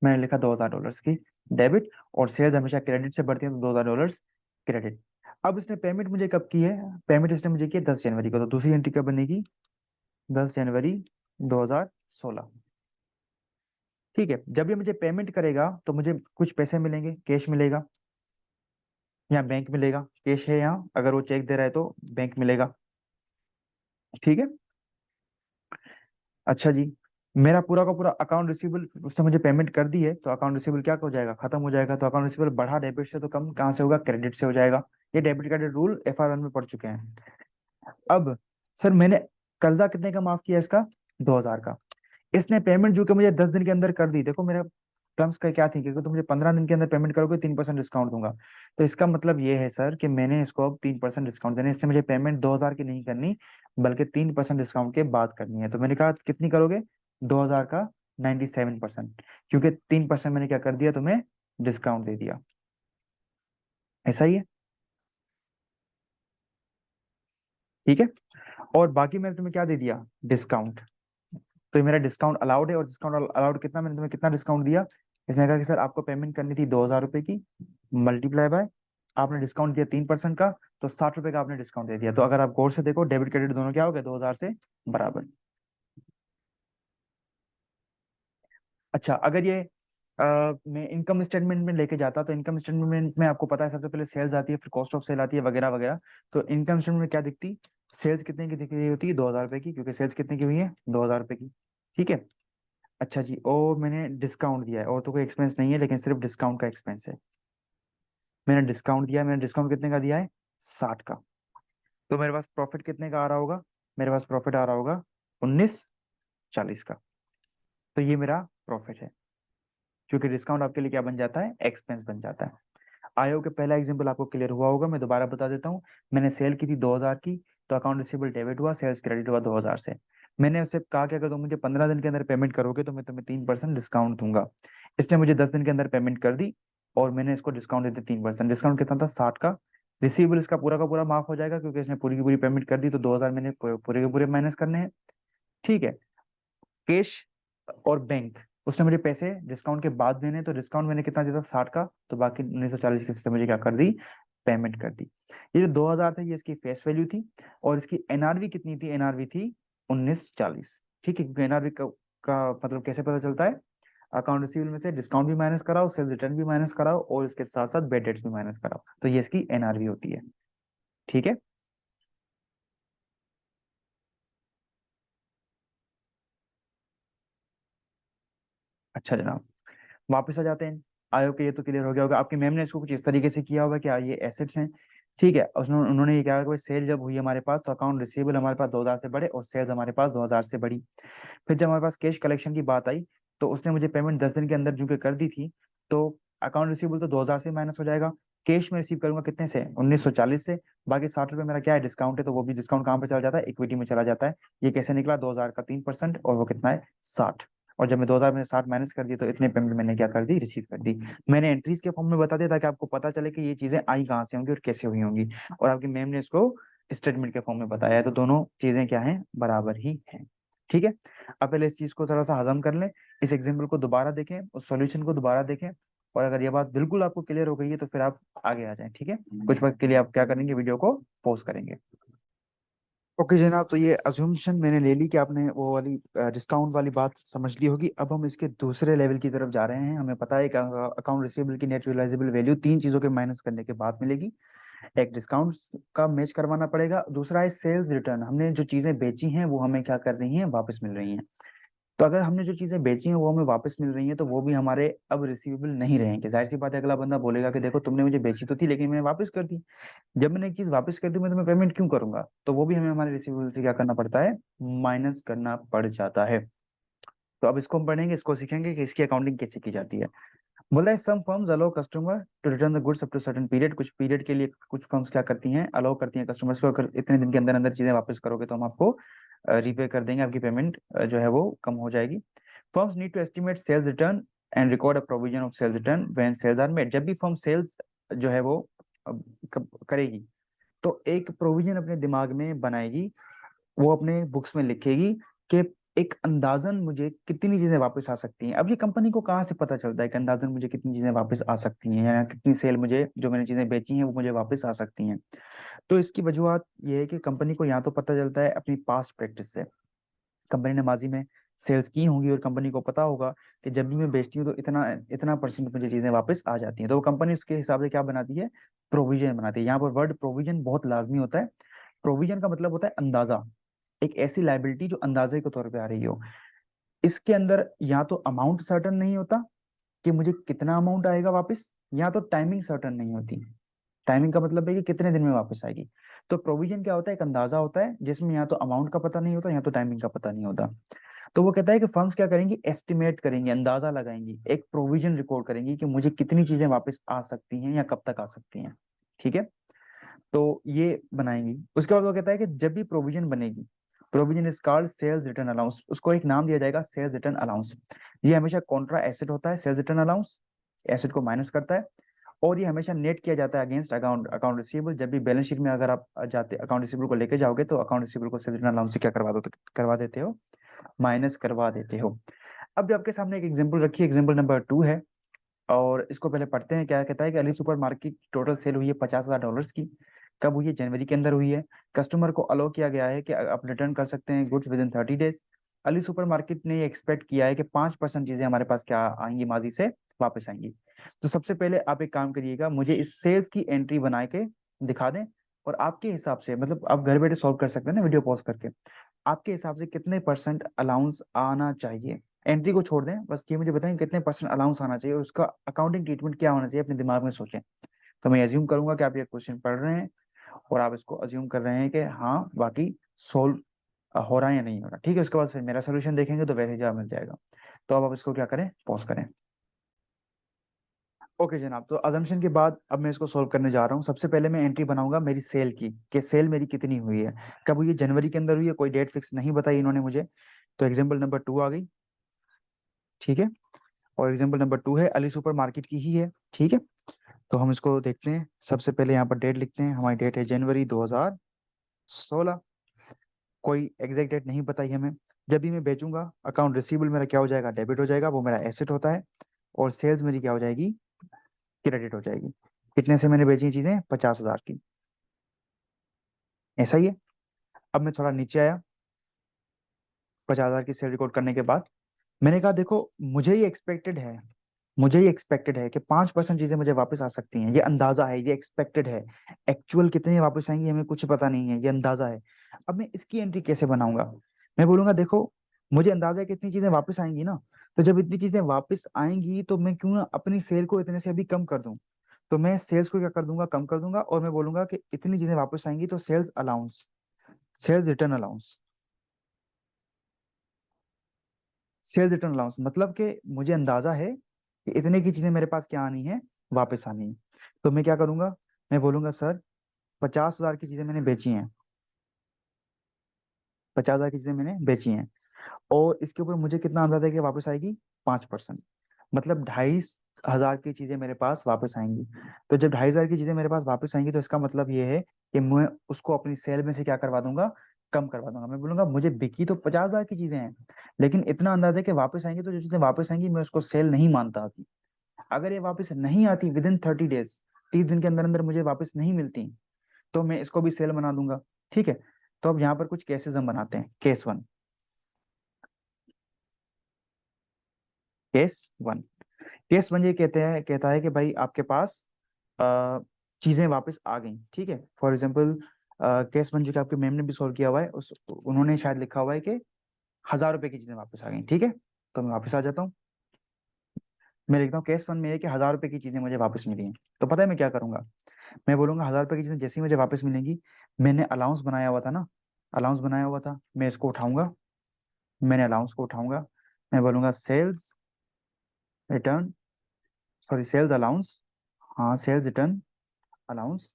Speaker 1: मैंने लिखा $2,000 की डेबिट। और सेल्स हमेशा क्रेडिट से बढ़ती है, तो $2,000 क्रेडिट। अब इसने पेमेंट मुझे कब की है, पेमेंट इसने मुझे की है 10 जनवरी को, तो दूसरी एंट्री कब बनेगी, 10 जनवरी 2016। ठीक है। जब ये मुझे पेमेंट करेगा तो मुझे कुछ पैसे मिलेंगे, कैश मिलेगा या बैंक मिलेगा, कैश है यहाँ, अगर वो चेक दे रहा है तो बैंक मिलेगा। ठीक है। अच्छा जी, मेरा पूरा का पूरा अकाउंट रिसीवेबल उसने मुझे पेमेंट कर दी है, तो अकाउंट रिसीवेबल क्या हो जाएगा, खत्म हो जाएगा। तो अकाउंट रिसीवेबल बढ़ा डेबिट से तो कम कहाँ से होगा, क्रेडिट से हो जाएगा। ये डेबिट क्रेडिट रूल FR1 में पढ़ चुके हैं। अब सर मैंने कर्जा कितने का माफ किया, इसका 2,000 का। इसने पेमेंट जो कि मुझे 10 दिन के अंदर कर दी, देखो मेरा टर्म्स का क्या थी, क्योंकि तुम मुझे 15 दिन के अंदर पेमेंट करोगे 3% डिस्काउंट दूंगा। तो इसका मतलब ये है सर कि मैंने इसको अब 3% डिस्काउंट देना है। इसने मुझे पेमेंट 2,000 की नहीं करनी, बल्कि 3% डिस्काउंट के बाद करनी है। तो मैंने कहा कितनी करोगे, 2,000 का 97%, क्योंकि 3% मैंने क्या कर दिया, तुम्हें डिस्काउंट दे दिया। ऐसा ही है। ठीक है। और बाकी मैंने तुम्हें क्या दे दिया, डिस्काउंट। तो ये मेरा डिस्काउंट अलाउड है, और डिस्काउंट अलाउड कितना, मैंने तुम्हें कितना डिस्काउंट दिया, इसने कहा कि सर आपको पेमेंट करनी थी 2,000 रुपए की, मल्टीप्लाई बाय, आपने डिस्काउंट दिया 3% का, तो 60 रुपए का आपने डिस्काउंट दे दिया। तो अगर आप गौर से देखो, डेबिट क्रेडिट दोनों क्या हो गए, 2,000 से बराबर। अच्छा, अगर ये मैं इनकम स्टेटमेंट में लेके जाता, तो इनकम स्टेटमेंट में आपको पता है सबसे पहले सेल्स आती है, फिर कॉस्ट ऑफ सेल आती है, वगैरह वगैरह। तो इनकम स्टेटमेंट में क्या दिखती, सेल्स कितने की दिख रही होती है, 2,000 रुपए की, क्योंकि सेल्स कितने की हुई है, 2,000 रुपए की। ठीक है। अच्छा जी, और मैंने डिस्काउंट दिया है, और तो कोई एक्सपेंस नहीं है, लेकिन सिर्फ डिस्काउंट का एक्सपेंस है। मैंने डिस्काउंट दिया है, मैंने डिस्काउंट कितने का दिया है, 60 का। तो मेरे पास प्रॉफिट कितने का आ रहा होगा, मेरे पास प्रॉफिट आ रहा होगा 1940 का। तो ये मेरा प्रॉफिट है, क्योंकि डिस्काउंट आपके लिए क्या बन जाता है, एक्सपेंस बन जाता है। आई होप कि पहला एग्जांपल आपको क्लियर हुआ होगा, मैं दोबारा बता देता हूँ। मैंने सेल की थी 2,000 की, तो अकाउंट रिसीवेबल डेबिट हुआ, सेल्स क्रेडिट हुआ 2,000 से। मैंने उससे कहा कि अगर तुम मुझे 15 दिन के अंदर पेमेंट करोगे तो मैं तुम्हें 3% डिस्काउंट दूंगा। इसने मुझे 10 दिन के अंदर पेमेंट कर दी, और मैंने इसको डिस्काउंट दे दिया 3%। डिस्काउंट कितना था, 60 का। रिसीवेबल इसका पूरा का पूरा माफ हो जाएगा, क्योंकि इसने पूरी की पूरी पेमेंट कर दी, तो 2,000 मैंने पूरे के पूरे माइनस करने हैं। ठीक है। कैश और बैंक, उसने मुझे पैसे डिस्काउंट के बाद देने, तो डिस्काउंट मैंने कितना दिया था, 60 का। तो बाकी 1940 की से मुझे क्या कर दी, पेमेंट कर दी। ये जो 2,000 था, ये इसकी फेस वैल्यू थी, और इसकी एनआरवी कितनी थी, एनआरवी थी 1940। ठीक है, क्योंकि एनआरवी का मतलब कैसे पता चलता है, अकाउंट रिसीवेबल में से डिस्काउंट भी माइनस कराओ, सेल्स रिटर्न भी माइनस कराओ, और इसके साथ साथ बेड डेट्स भी माइनस कराओ, तो ये इसकी एनआरवी होती है। ठीक है। अच्छा जनाब, वापस आ जाते हैं। आयोग के, ये तो क्लियर हो गया होगा, आपकी मैम ने इसको कुछ इस तरीके से किया होगा कि ये एसेट्स हैं। ठीक है, उन्होंने ये कहा कि भाई सेल जब हुई हमारे पास तो अकाउंट रिसीवेबल हमारे पास 2000 से बढ़े और सेल्स हमारे पास 2000 से बढ़ी। फिर जब हमारे पास कैश कलेक्शन की बात आई तो उसने मुझे पेमेंट 10 दिन के अंदर जो कि कर दी थी, तो अकाउंट रिसीवेबल तो 2000 से माइनस हो जाएगा। कैश में रिसीव करूंगा कितने से, 1940 से। बाकी 60 रुपये मेरा क्या है, डिस्काउंट है, तो वो भी डिस्काउंट कहाँ पे चला जाता है, इक्विटी में चला जाता है। ये कैसे निकला, 2000 का 3%, और वो कितना है, 60। और जब मैं 2000 में 60 माइनस कर दिया तो इतने पेमेंट मैंने क्या कर दी, रिसीव कर दी। मैंने एंट्रीज के फॉर्म में बता दिया ताकि आपको पता चले कि ये चीजें आई कहाँ से होंगी और कैसे हुई होंगी, और आपकी मैम ने इसको स्टेटमेंट के फॉर्म में बताया है, तो दोनों चीजें क्या हैं, बराबर ही हैं। ठीक है। अब पहले इस चीज को थोड़ा सा हजम कर लें, इस एग्जाम्पल को दोबारा देखें, उस सॉल्यूशन को दोबारा देखें, और अगर ये बात बिल्कुल आपको क्लियर हो गई है तो फिर आप आगे आ जाएं। ठीक है, कुछ वक्त के लिए आप क्या करेंगे, वीडियो को पॉज करेंगे। ओके जनाब, तो ये अज्यूमशन मैंने ले ली कि आपने वो वाली डिस्काउंट वाली बात समझ ली होगी। अब हम इसके दूसरे लेवल की तरफ जा रहे हैं। हमें पता है कि अकाउंट रिसीवेबल की नेट रियलाइजेबल वैल्यू तीन चीजों के माइनस करने के बाद मिलेगी। एक डिस्काउंट का मैच करवाना पड़ेगा, दूसरा है सेल्स रिटर्न, हमने जो चीजें बेची हैं वो हमें क्या कर रही हैं, वापस मिल रही हैं। तो अगर हमने जो चीजें बेची हैं वो हमें वापस मिल रही हैं तो वो भी हमारे अब रिसीवेबल नहीं रहेंगे। जाहिर सी बात है, अगला बंदा बोलेगा कि देखो तुमने मुझे बेची तो थी लेकिन मैंने वापस कर दी। जब मैंने एक चीज वापस कर दी मैं तुम्हें पेमेंट क्यों करूंगा, तो वो भी हमें हमारे रिसीवेबल से क्या करना पड़ता है, माइनस करना पड़ जाता है। तो अब इसको हम पढ़ेंगे, इसको सीखेंगे कि इसकी अकाउंटिंग कैसे की जाती है। बोला है some firms allow customer to return the goods up to certain period, कुछ पीरियड के लिए कुछ फर्म्स क्या करती हैं, अलाउ करती हैं कस्टमर्स को, अगर इतने दिन के अंदर अंदर चीजें वापस करोगे तो हम आपको रीपे कर देंगे, आपकी पेमेंट जो है वो कम हो जाएगी। Firms need to estimate sales return and record a provision of sales return when sales are made. जब भी फर्म सेल्स जो है वो करेगी तो एक प्रोविजन अपने दिमाग में बनाएगी, वो अपने बुक्स में लिखेगी कि एक अंदाजन मुझे कितनी चीजें वापस आ सकती हैं। अब ये कंपनी को कहाँ से पता चलता है कि अंदाजन मुझे कितनी चीजें वापस आ सकती हैं, या कितनी सेल मुझे, जो मैंने चीजें बेची हैं वो मुझे वापस आ सकती हैं। तो इसकी वजूहत ये है कि कंपनी को यहाँ तो पता चलता है अपनी पास्ट प्रैक्टिस से। कंपनी ने माजी में सेल्स की होंगी और कंपनी को पता होगा कि जब भी मैं बेचती हूँ तो इतना इतना परसेंट मुझे चीजें वापस आ जाती हैं, तो वो कंपनी उसके हिसाब से क्या बनाती है, प्रोविजन बनाती है। यहाँ पर वर्ड प्रोविजन बहुत लाजमी होता है। प्रोविजन का मतलब होता है अंदाजा, एक ऐसी लाइबिलिटी जो अंदाजे के तौर पे आ रही हो। इसके अंदर या तो अमाउंट सर्टन नहीं होता कि मुझे कितना अमाउंट आएगा वापस, या तो टाइमिंग सर्टन नहीं होती। टाइमिंग का मतलब है कि कितने दिन में वापस आएगी। तो प्रोविजन क्या होता है, एक अंदाजा होता है जिसमें या तो अमाउंट का पता नहीं होता या तो टाइमिंग का पता नहीं होता। तो वो कहता है कि फर्म्स क्या करेंगी, एस्टिमेट करेंगी, अंदाजा लगाएंगी, एक प्रोविजन रिकॉर्ड करेंगी कि मुझे कितनी चीजें वापस आ सकती हैं या कब तक आ सकती हैं। ठीक है, तो ये बनाएंगी। उसके बाद वो कहता है कि जब भी प्रोविजन बनेगी, provision is called sales return allowance, उसको एक नाम दिया जाएगा सेल्स रिटर्न अलाउंस। ये हमेशा कॉन्ट्रा एसेट होता है, सेल्स रिटर्न अलाउंस एसेट को माइनस करता है, और ये हमेशा नेट किया जाता है अगेंस्ट अकाउंट अकाउंट रिसीवेबल। जब भी बैलेंस शीट में अगर आप जाते अकाउंट रिसीवेबल को लेके जाओगे तो अकाउंट रिसीवेबल को सेल्स रिटर्न अलाउंस से क्या करवा देते हो, माइनस करवा देते हो। अब भी आपके सामने एक एग्जांपल रखिए, एग्जांपल नंबर 2 है, और इसको पहले पढ़ते हैं। क्या कहता है कि Ali super market total sale हुई है $50,000 की। कब हुई है, जनवरी के अंदर हुई है। कस्टमर को अलो किया गया है कि आप रिटर्न कर सकते हैं goods with in 30 days. Ali super market ने एक्सपेक्ट किया है कि 5% चीजें हमारे पास क्या आएंगी, माजी से वापस आएंगी। तो सबसे पहले आप एक काम करिएगा, मुझे इस सेल्स की एंट्री बना के दिखा दें, और आपके हिसाब से, मतलब आप घर बैठे सॉल्व कर सकते हैं ना वीडियो पॉज करके, आपके हिसाब से कितने परसेंट अलाउंस आना चाहिए। एंट्री को छोड़ दें, बस ये मुझे बताएं कितने परसेंट अलाउंस आना चाहिए और उसका अकाउंटिंग ट्रीटमेंट क्या होना चाहिए, अपने दिमाग में सोचें। तो मैं एज्यूम करूंगा कि आप ये क्वेश्चन पढ़ रहे हैं और आप इसको अज्यूम कर रहे हैं कि हाँ बाकी सोल्व हो रहा है या नहीं हो रहा। ठीक है, उसके बाद फिर मेरा सोल्यूशन देखेंगे तो वैसे जवाब मिल जाएगा। तो अब आप इसको क्या करें, पॉज करें। ओके जनाब, तो अजम्पशन के बाद अब मैं इसको सोल्व करने जा रहा हूँ। सबसे पहले मैं एंट्री बनाऊंगा मेरी सेल की, कि सेल मेरी कितनी हुई है, कब हुई है, जनवरी के अंदर हुई है, कोई डेट फिक्स नहीं बताई इन्होंने मुझे। तो एग्जाम्पल नंबर 2 आ गई। ठीक है, और एग्जाम्पल नंबर 2 है अली सुपर मार्केट की ही है। ठीक है, तो हम इसको देखते हैं। सबसे पहले यहाँ पर डेट लिखते हैं, हमारी डेट है जनवरी 2016। कोई एग्जैक्ट डेट नहीं बताई हमें। जब भी मैं बेचूंगा अकाउंट रिसीवेबल मेरा क्या हो जाएगा, डेबिट हो जाएगा, वो मेरा एसेट होता है, और सेल्स मेरी क्या हो जाएगी, क्रेडिट हो जाएगी। कितने से मैंने बेची चीजें, 50,000 की। ऐसा ही है। अब मैं थोड़ा नीचे आया, 50,000 की सेल रिकॉर्ड करने के बाद मैंने कहा देखो मुझे ही एक्सपेक्टेड है कि 5% चीजें मुझे वापस आ सकती हैं, ये अंदाजा है, ये एक्सपेक्टेड है। एक्चुअल कितनी वापस आएंगी हमें कुछ पता नहीं है, ये अंदाजा है। अब मैं इसकी एंट्री कैसे बनाऊंगा? मैं बोलूंगा देखो, मुझे अंदाजा है कि इतनी चीजें वापस आएंगी ना, तो जब इतनी चीजें वापस आएंगी तो मैं क्यों ना अपनी सेल को इतने से अभी कम कर दूं। तो मैं सेल्स को क्या कर दूंगा, कम कर दूंगा, और मैं बोलूंगा कि इतनी चीजें वापस आएंगी तो sales allowance, sales return allowance. Sales return allowance मतलब कि मुझे अंदाजा है कि इतने की चीजें मेरे पास क्या आनी है, वापस आनी है। तो मैं क्या करूंगा, मैं बोलूंगा सर 50,000 की चीजें मैंने बेची हैं, 50,000 की चीजें मैंने बेची हैं, और इसके ऊपर मुझे कितना अंदाजा है कि वापस आएगी, 5%। मतलब 2,500 की चीजें मेरे पास वापस आएंगी। तो जब 2,500 की चीजें मेरे पास वापस आएंगी तो इसका मतलब ये है कि मैं उसको अपनी सेल में से क्या करवा दूंगा, कम करवा दूंगा। मैं बोलूंगा मुझे बिकी तो 50,000 की चीजें हैं, लेकिन इतना अंदाजा है कि वापस आएंगी, तो जो चीजें वापस आएंगी मैं उसको सेल नहीं मानता अभी। अगर ये वापस नहीं आती विद इन 30 डेज, 30 दिन के अंदर अंदर मुझे वापस नहीं मिलती, तो मैं इसको भी सेल बना दूंगा। ठीक है। तो अब यहाँ पर कुछ केसेस हम बनाते हैं। केस वन केस वन ये कहता है कि भाई आपके पास अ, चीजें वापस आ गई। ठीक है। फॉर एग्जाम्पल केस वन जो कि आपके मैम ने भी सॉल्व किया हुआ है, उस उन्होंने शायद लिखा हुआ है कि 1,000 रुपए की चीजें वापस आ गई। ठीक है। तो मैं वापस आ जाता हूँ। मैं लिखता हूँ केस वन में है कि 1,000 रुपए की चीजें मुझे वापस मिली हैं। तो पता है मैं क्या करूंगा, मैं बोलूंगा 1,000 रुपए की चीजें जैसे ही मुझे वापस मिलेंगी, मैंने अलाउंस बनाया हुआ था ना, अलाउंस बनाया हुआ था, मैं इसको उठाऊंगा, मैंने अलाउंस को उठाऊंगा, मैं बोलूंगा sales return, sorry sales allowance, हाँ सेल्स रिटर्न अलाउंस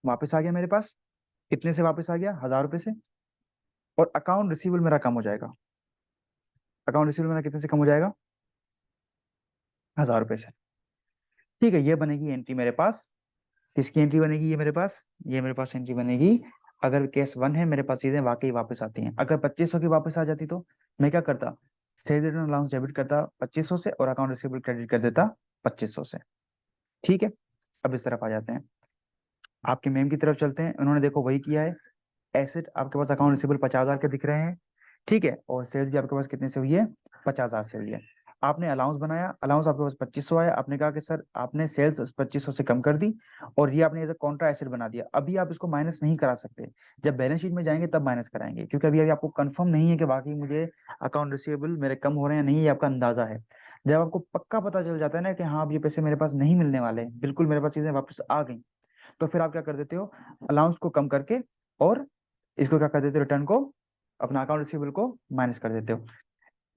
Speaker 1: वापस आ गया मेरे पास। कितने से वापस आ गया, 1,000 रुपए से। और अकाउंट रिसीवेबल मेरा कम हो जाएगा, अकाउंट रिसीवेबल मेरा कितने से कम हो जाएगा, 1,000 रुपए से। ठीक है, ये बनेगी एंट्री मेरे पास। किसकी एंट्री बनेगी ये मेरे पास, ये मेरे पास एंट्री बनेगी। अगर केस वन है, मेरे पास चीजें वाकई वापस आती हैं। अगर 2,500 की वापस आ जाती तो मैं क्या करता, सेल्स रिटर्न अलाउंस डेबिट करता 2,500 से, और अकाउंट रिसीवेबल क्रेडिट कर देता 2,500 से। ठीक है। अब इस तरफ आ जाते हैं, आपके मेम की तरफ चलते हैं। उन्होंने देखो वही किया है। एसेट आपके पास अकाउंट रिसीवेबल 50,000 के दिख रहे हैं। ठीक है। और सेल्स भी आपके पास कितने से हुई है, 50,000 से हुई है। आपने अलाउंस बनाया, अलाउंस आपके पास 2,500 आया। आपने कहा कि सर आपने सेल्स 2,500 से कम कर दी, और ये आपने एज अ कॉन्ट्रा एसेट बना दिया। अभी आप इसको माइनस नहीं करा सकते, जब बैलेंस शीट में जाएंगे तब माइनस कराएंगे, क्योंकि अभी अभी आपको कंफर्म नहीं है कि बाकी मुझे अकाउंट रिसीवेबल मेरे कम हो रहे हैं नहीं, ये आपका अंदाजा है। जब आपको पक्का पता चल जाता है ना कि हाँ अब ये पैसे मेरे पास नहीं मिलने वाले, बिल्कुल मेरे पास चीजें वापस आ गई, तो फिर आप क्या कर देते हो, अलाउंस को कम करके, और इसको क्या कर देते हो, रिटर्न को, अपना अकाउंट रिसीवेबल को माइनस कर देते हो।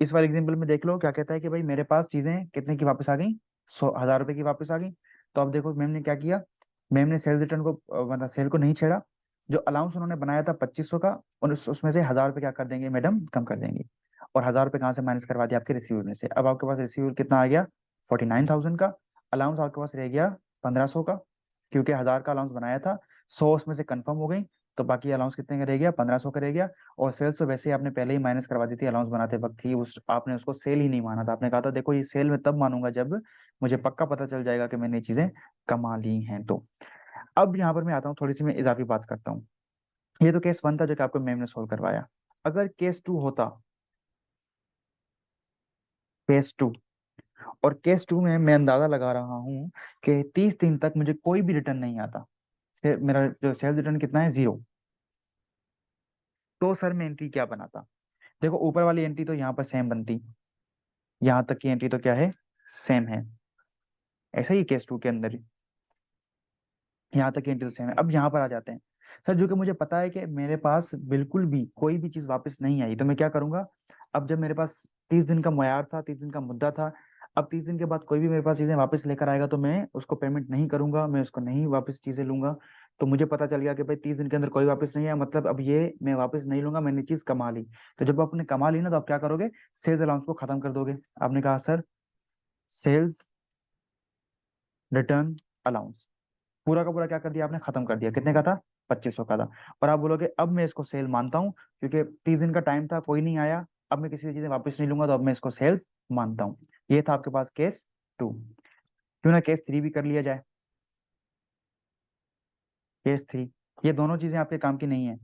Speaker 1: इस वाले एग्जांपल में देख लो क्या कहता है कि भाई मेरे पास चीजें कितने की वापस आ गई, 1,000 रुपए की वापस आ गई। तो अब देखो मैम ने क्या किया, मैम ने सेल्स रिटर्न को मतलब सेल को नहीं छेड़ा। जो अलाउंस उन्होंने बनाया था 2,500 का, उसमें से 1,000 रुपए क्या कर देंगे मैडम, कम कर देंगे। और 1,000 रुपए कहाँ से माइनस करवा दिया, आपके रिसीवेबल में से। अब आपके पास रिसीवेबल कितना आ गया, 49,000 का। अलाउंस आपके पास रह गया 1,500 का, क्योंकि 1,000 का अलाउंस बनाया था, 100 उसमें से कंफर्म हो गई, तो बाकी अलाउंस कितने का रह गया, 1,500 का रह गया। और सेल्स तो वैसे ही आपने पहले ही माइनस करवा दी थी अलाउंस बनाते वक्त ही, उस आपने उसको सेल ही नहीं माना था। आपने कहा था देखो ये सेल में तब मानूंगा जब मुझे पक्का पता चल जाएगा कि मैंने ये चीजें कमा ली हैं। तो अब यहाँ पर मैं आता हूँ, थोड़ी सी मैं इजाफी बात करता हूँ। ये तो केस वन था जो कि आपको मैम ने सोल्व करवाया। अगर केस टू होता, केस टू, और केस टू में मैं अंदाजा लगा रहा हूँ कि 30 दिन तक मुझे कोई भी रिटर्न नहीं आता, मेरा जो सेल्स रिटर्न कितना है, 0। तो सर मैं एंट्री क्या बनाता, देखो ऊपर वाली एंट्री तो यहाँ पर सेम बनती, यहाँ तक की एंट्री तो क्या है, सेम है। ऐसा ही केस टू के अंदर, यहाँ तक की एंट्री तो सेम है। अब यहाँ पर आ जाते हैं, सर जो कि मुझे पता है कि मेरे पास बिल्कुल भी कोई भी चीज वापस नहीं आई, तो मैं क्या करूंगा। अब जब मेरे पास 30 दिन का मुयार था, 30 दिन का मुद्दा था, अब 30 दिन के बाद कोई भी मेरे पास चीजें वापस लेकर आएगा तो मैं उसको पेमेंट नहीं करूंगा, मैं उसको नहीं वापस चीजें लूंगा। तो मुझे पता चल गया कि भाई 30 दिन के अंदर कोई वापस नहीं आया, मतलब अब ये मैं वापस नहीं लूंगा, मैंने चीज कमा ली। तो जब आपने कमा ली ना, तो आप क्या करोगे, सेल्स अलाउंस को खत्म कर दोगे। आपने कहा सर सेल्स रिटर्न अलाउंस पूरा का पूरा क्या कर दिया आपने, खत्म कर दिया। कितने का था, 2,500 का था। और आप बोलोगे अब मैं इसको सेल मानता हूँ, क्योंकि 30 दिन का टाइम था, कोई नहीं आया, अब मैं किसी चीजें वापस नहीं लूंगा, तो अब मैं इसको सेल्स मानता हूँ। ये था आपके पास केस टू। क्यों ना केस थ्री भी कर लिया जाए। केस थ्री, ये दोनों चीजें आपके काम की नहीं है।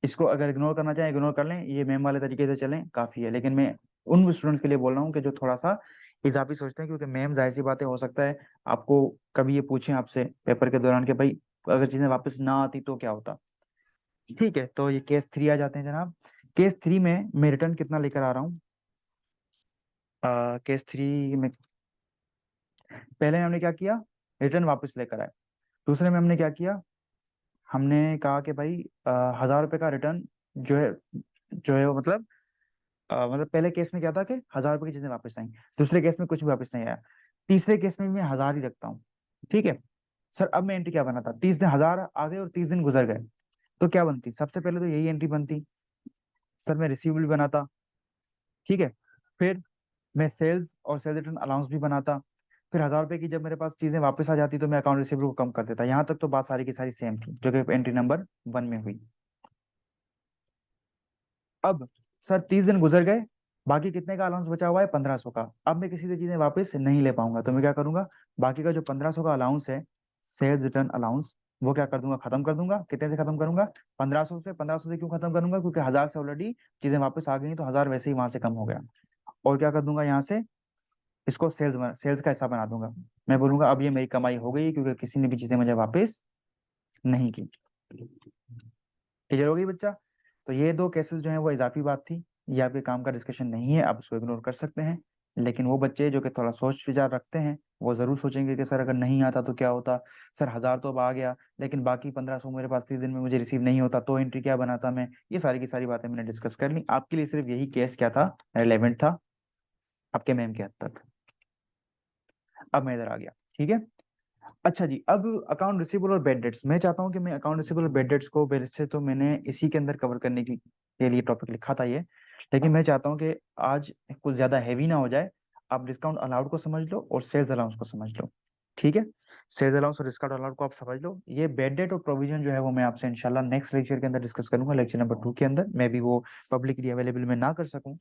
Speaker 1: इसको अगर इग्नोर करना चाहें इग्नोर कर लें, ये मैम वाले तरीके से चलें काफी है। लेकिन मैं उन स्टूडेंट्स के लिए बोल रहा हूँ कि जो थोड़ा सा इजाफी सोचते हैं, क्योंकि मैम जाहिर सी बातें हो सकता है आपको कभी ये पूछें आपसे पेपर के दौरान कि भाई अगर चीजें वापस ना आती तो क्या होता। ठीक है, तो ये केस 3 आ जाते हैं जनाब। केस 3 में मैं रिटर्न कितना लेकर आ रहा हूँ। केस 3 में पहले हमने क्या किया, रिटर्न वापस लेकर आए। दूसरे में हमने क्या किया, हमने कहा कि भाई 1000 रुपए का रिटर्न जो है वो मतलब पहले केस में क्या था कि 1000 रुपए की चीजें वापस आई। दूसरे केस में कुछ भी वापस नहीं आया। तीसरे केस में भी मैं 1000 ही रखता हूँ। ठीक है सर, अब मैं एंट्री क्या बनाता, 30 दिन 1000 आ गए और 30 दिन गुजर गए, तो क्या बनती, सबसे पहले तो यही एंट्री बनती। सर मैं रिसीवेबल बनाता। ठीक है, फिर मैं सेल्स और सेल्स रिटर्न अलाउंस भी बनाता। फिर 1000 रुपए की जब मेरे पास चीजें वापस आ जाती तो मैं अकाउंट रिसीवेबल को कम कर देता। यहाँ तक तो बात सारी की सारी सेम थी जो कि एंट्री नंबर 1 में हुई। अब सर 30 दिन गुजर गए, बाकी कितने का अलाउंस बचा हुआ है, 1500 का। अब मैं किसी से चीजें वापस नहीं ले पाऊंगा, तो मैं क्या करूंगा, बाकी का जो 1500 का अलाउंस है, सेल्स रिटर्न अलाउंस, वो क्या कर दूंगा, खत्म कर दूंगा। कितने से खत्म करूंगा, 1500 से। 1500 से क्यों खत्म करूंगा, क्योंकि 1000 से ऑलरेडी चीजें वापस आ गई, तो 1000 वैसे ही वहां से कम हो गया। और क्या कर दूंगा यहाँ से, इसको सेल्स का हिस्सा बना दूंगा। मैं बोलूंगा अब ये मेरी कमाई हो गई क्योंकि किसी ने भी चीजें मुझे वापस नहीं की। क्लियर हो गई बच्चा। तो ये दो केसेस जो है वो इजाफी बात थी, ये आपके काम का डिस्कशन नहीं है, आप उसको इग्नोर कर सकते हैं। लेकिन वो बच्चे जो कि थोड़ा सोच विचार रखते हैं वो जरूर सोचेंगे कि सर अगर नहीं आता तो क्या होता। सर 1000 तो अब आ गया, लेकिन बाकी 1500 मेरे पास 30 दिन में मुझे रिसीव नहीं होता, तो एंट्री क्या बनाता मैं। ये सारी की सारी बातें मैंने डिस्कस कर ली आपके लिए। सिर्फ यही केस क्या था, रेलेवेंट था आपके मैम के हद तक। अब मैं इधर आ गया। ठीक है, अच्छा जी, अब अकाउंट रिसीवेबल और बैड डेट्स। मैं चाहता हूं कि मैं अकाउंट रिसीवेबल और बैड डेट्स को, वैसे तो मैंने इसी के अंदर कवर करने के लिए टॉपिक लिखा था ये, लेकिन मैं चाहता हूं कि आज कुछ ज्यादा हैवी ना हो जाए। आप डिस्काउंट अलाउड को समझ लो और सेल्स अलाउंस को समझ लो। ठीक है, सेल्स अलाउंस और डिस्काउंट अलाउड को आप समझ लो। ये बैड डेट और प्रोविजन जो है वो मैं आपसे इंशाल्लाह नेक्स्ट लेक्चर के अंदर डिस्कस करूंगा, लेक्चर नंबर 2 के अंदर। मैं भी वो पब्लिकली अवेलेबल में ना कर सकूं,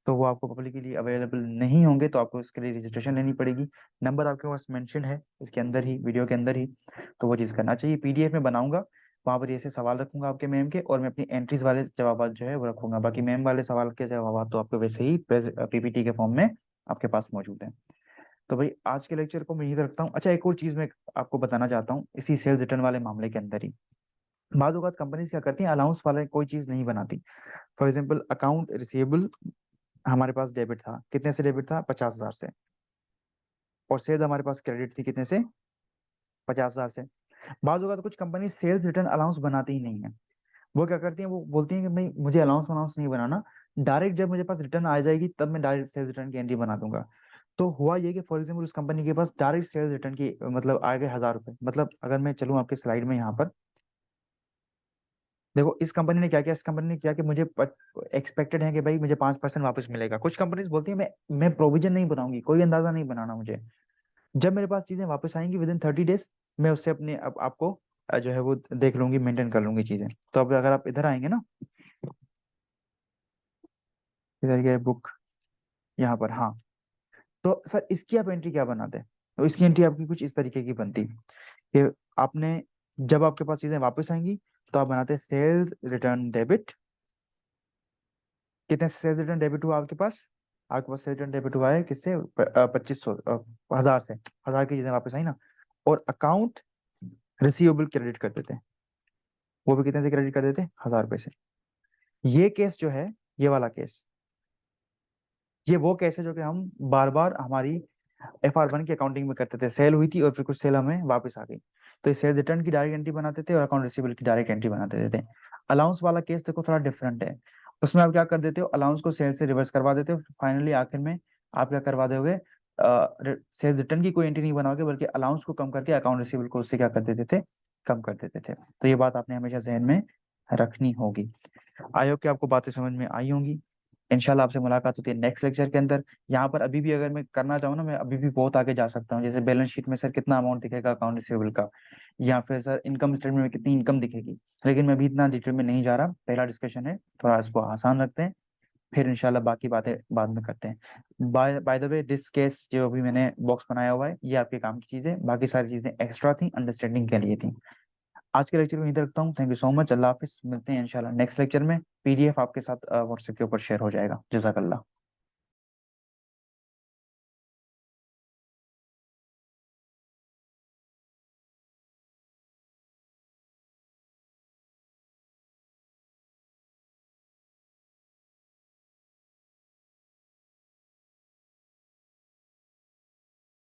Speaker 1: तो वो आपको पब्लिकली अवेलेबल नहीं होंगे, तो आपको इसके लिए रजिस्ट्रेशन लेनी पड़ेगी। नंबर आपके पास मेंशन है इसके अंदर ही, वीडियो के अंदर ही, तो वो चीज़ करना चाहिए। पीडीएफ में बनाऊंगा, वहां पर ऐसे सवाल रखूंगा आपके मैम के, और मैं अपनी एंट्रीज वाले जवाब जो है वो रखूंगा। बाकी मैम वाले सवाल के जवाब तो आपको वैसे ही पीपीटी के फॉर्म में आपके पास मौजूद है। तो भाई आज के लेक्चर को मैं यही रखता हूँ। अच्छा, एक और चीज मैं आपको बताना चाहता हूँ इसी सेल्स रिटर्न वाले मामले के अंदर ही। बाज़ औक़ात कंपनीज क्या करती हैं, अलाउंस वाले कोई चीज नहीं बनाती। फॉर एग्जाम्पल अकाउंट रिसीवेबल हमारे पास डेबिट था, कितने से डेबिट था, 50,000 से। और सेल्स हमारे पास क्रेडिट थी, कितने से, 50,000 से। बाज़ औक़ात कुछ कंपनी सेल्स रिटर्न अलाउंस बनाती ही नहीं है। वो क्या करती हैं, वो बोलती हैं कि भाई मुझे अलाउंस अलाउंस नहीं बनाना, डायरेक्ट जब मुझे पास रिटर्न आ जाएगी तब मैं डायरेक्ट सेल्स रिटर्न की एंट्री बना दूंगा। तो हुआ ये कि फॉर एग्जाम्पल उस कंपनी के पास डायरेक्ट सेल्स रिटर्न की मतलब आ गए 1000 रुपए। मतलब अगर मैं चलूँ आपके स्लाइड में यहाँ पर, देखो इस कंपनी ने क्या किया, इस कंपनी ने किया कि मुझे एक्सपेक्टेड है कि भाई मुझे 5% वापस मिलेगा। कुछ कंपनीज बोलती है मैं प्रोविजन नहीं बनाऊंगी, कोई अंदाजा नहीं बनाना मुझे, जब मेरे पास चीजें वापस आएंगी विद इन 30 डेज मैं उससे अपने आपको जो है वो देख लूंगी, मेंटेन कर लूंगी चीजें। तो अब अगर आप इधर आएंगे ना, इधर ये बुक, यहाँ पर, हाँ। तो सर इसकी आप एंट्री क्या बनाते हैं, तो इसकी एंट्री आपकी कुछ इस तरीके की बनती कि आपने, जब आपके पास चीजें वापस आएंगी तो आप बनाते हैं सेल्स रिटर्न डेबिट। कितने सेल्स रिटर्न डेबिट हुआ आपके पास, आपके पास सेल्स रिटर्न डेबिट हुआ है किससे, 2500, 1000 से। 1000 की चीजें वापस आई ना, और अकाउंट रिसीवेबल क्रेडिट कर देते हैं। वो भी कितने से क्रेडिट कर देते हैं, 1000 रुपए से। ये केस जो है, ये वाला केस, ये वो केस है जो कि हम बार बार हमारी FR1 की अकाउंटिंग में करते थे। सेल हुई थी और फिर कुछ सेल हमें वापस आ गई, तो इस सेल्स रिटर्न की डायरेक्ट एंट्री बनाते थे और अकाउंट रिसीवेबल की डायरेक्ट एंट्री बना देते थे। अलाउंस वाला केस देखो थोड़ा डिफरेंट है। उसमें आप क्या कर देते हो, अलाउंस को सेल से रिवर्स करवा देते हो, फाइनली आखिर में आप क्या करवा दोगे, सेल्स रिटर्न की कोई एंट्री नहीं बनाओगे, बल्कि अलाउंस को कम करके अकाउंट रिसीवेबल को उससे क्या कर देते थे, कम कर देते थे। तो ये बात आपने हमेशा जहन में रखनी होगी। आई होप कि आपको बातें समझ में आई होंगी। इंशाल्लाह आपसे मुलाकात होती है नेक्स्ट लेक्चर के अंदर। यहाँ पर अभी भी अगर मैं करना चाहूँ ना, मैं अभी भी बहुत आगे जा सकता हूँ। जैसे बैलेंस शीट में सर कितना अमाउंट दिखेगा अकाउंट रिसीवेबल का, या फिर सर इनकम स्टेटमेंट में कितनी इनकम दिखेगी। लेकिन मैं अभी इतना डिटेल में नहीं जा रहा, पहला डिस्कशन है, थोड़ा इसको आसान रखते हैं, फिर इंशाल्लाह बाकी बातें बाद में करते हैं। By the way this case जो अभी मैंने बॉक्स बनाया हुआ है ये आपके काम की चीज़ है, बाकी सारी चीज़ें एक्स्ट्रा थी, अंडरस्टैंडिंग के लिए थी। आज के लेक्चर को यहीं तक रखता हूँ। Thank you so much. अल्लाह हाफिज। मिलते हैं इंशाल्लाह नेक्स्ट लेक्चर में। पीडीएफ आपके साथ व्हाट्सएप के ऊपर शेयर हो जाएगा। जज़ाकल्लाह।